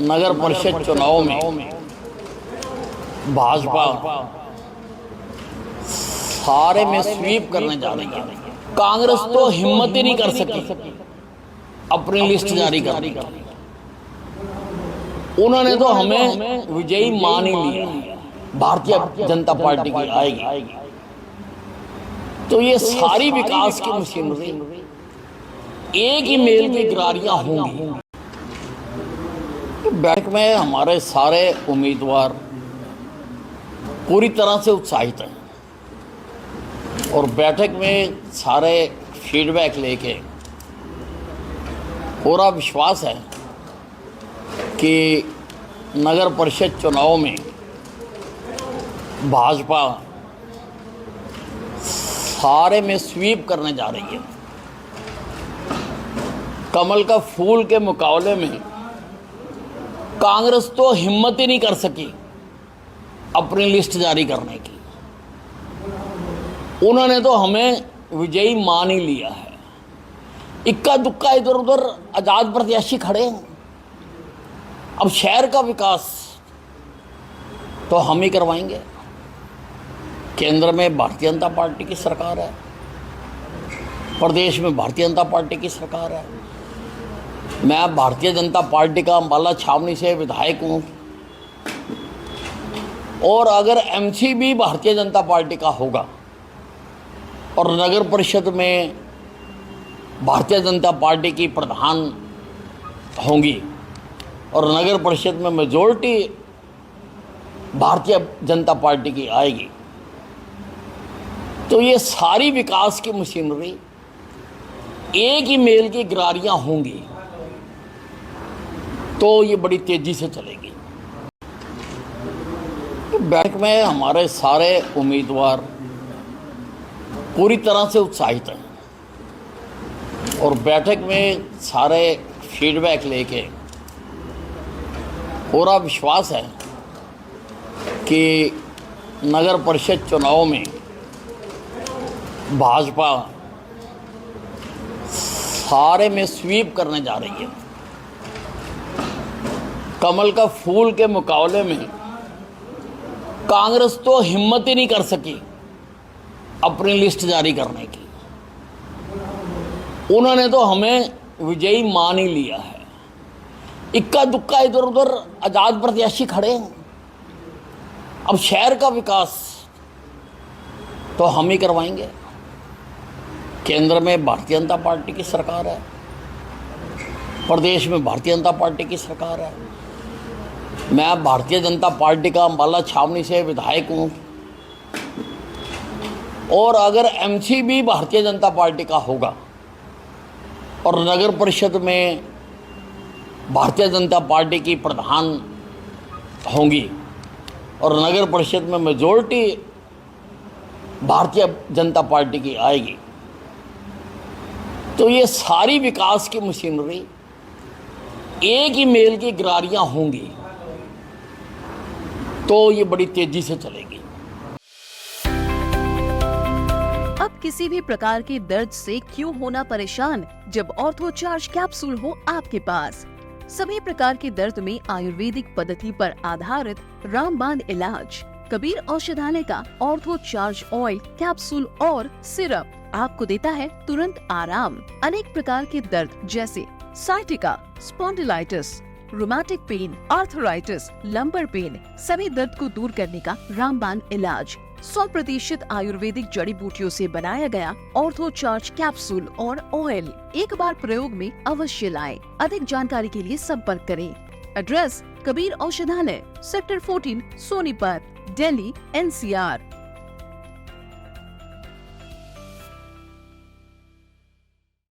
नगर परिषद चुनाव में भाजपा सारे में स्वीप करने जा रही है। कांग्रेस तो हिम्मत ही नहीं कर सकी अपनी लिस्ट जारी करने की। उन्होंने तो हमें विजयी मान ही लिया, भारतीय जनता पार्टी की आएगी। तो ये सारी विकास की मशीनरी एक ही मेल की गिरारियां होंगी। बैठक में हमारे सारे उम्मीदवार पूरी तरह से उत्साहित हैं और बैठक में सारे फीडबैक लेके पूरा विश्वास है कि नगर परिषद चुनाव में भाजपा सारे में स्वीप करने जा रही है। कमल का फूल के मुकाबले में कांग्रेस तो हिम्मत ही नहीं कर सकी अपनी लिस्ट जारी करने की। उन्होंने तो हमें विजयी मान ही लिया है। इक्का दुक्का इधर उधर आजाद प्रत्याशी खड़े हैं। अब शहर का विकास तो हम ही करवाएंगे। केंद्र में भारतीय जनता पार्टी की सरकार है, प्रदेश में भारतीय जनता पार्टी की सरकार है। मैं भारतीय जनता पार्टी का अंबाला छावनी से विधायक हूँ और अगर एमसी भी भारतीय जनता पार्टी का होगा और नगर परिषद में भारतीय जनता पार्टी की प्रधान होंगी और नगर परिषद में मेजॉरिटी भारतीय जनता पार्टी की आएगी, तो ये सारी विकास की मशीनरी एक ही मेल की गिरारियां होंगी, तो ये बड़ी तेजी से चलेगी। बैठक में हमारे सारे उम्मीदवार पूरी तरह से उत्साहित हैं और बैठक में सारे फीडबैक लेके पूरा विश्वास है कि नगर परिषद चुनाव में भाजपा सारे में स्वीप करने जा रही है। कमल का फूल के मुकाबले में कांग्रेस तो हिम्मत ही नहीं कर सकी अपनी लिस्ट जारी करने की। उन्होंने तो हमें विजयी मान ही लिया है। इक्का दुक्का इधर उधर आजाद प्रत्याशी खड़े हैं। अब शहर का विकास तो हम ही करवाएंगे। केंद्र में भारतीय जनता पार्टी की सरकार है, प्रदेश में भारतीय जनता पार्टी की सरकार है। मैं भारतीय जनता पार्टी का अंबाला छावनी से विधायक हूँ और अगर एमसी भी भारतीय जनता पार्टी का होगा और नगर परिषद में भारतीय जनता पार्टी की प्रधान होंगी और नगर परिषद में मेजॉरिटी भारतीय जनता पार्टी की आएगी, तो ये सारी विकास की मशीनरी एक ही मेल की गिरारियां होंगी, तो ये बड़ी तेजी से चलेगी। अब किसी भी प्रकार के दर्द से क्यों होना परेशान, जब ऑर्थो चार्ज कैप्सूल हो आपके पास। सभी प्रकार के दर्द में आयुर्वेदिक पद्धति पर आधारित रामबाण इलाज। कबीर औषधालय का ऑर्थो चार्ज ऑयल, कैप्सूल और सिरप आपको देता है तुरंत आराम। अनेक प्रकार के दर्द जैसे sciatica, spondylitis, rheumatic pain, arthritis, lumbar pain, सभी दर्द को दूर करने का रामबाण इलाज 100% आयुर्वेदिक जड़ी बूटियों से बनाया गया ऑर्थो चार्ज कैप्सूल और ऑयल एक बार प्रयोग में अवश्य लाएं। अधिक जानकारी के लिए संपर्क करें। एड्रेस: कबीर औषधालय, सेक्टर 14, सोनीपत, दिल्ली, NCR।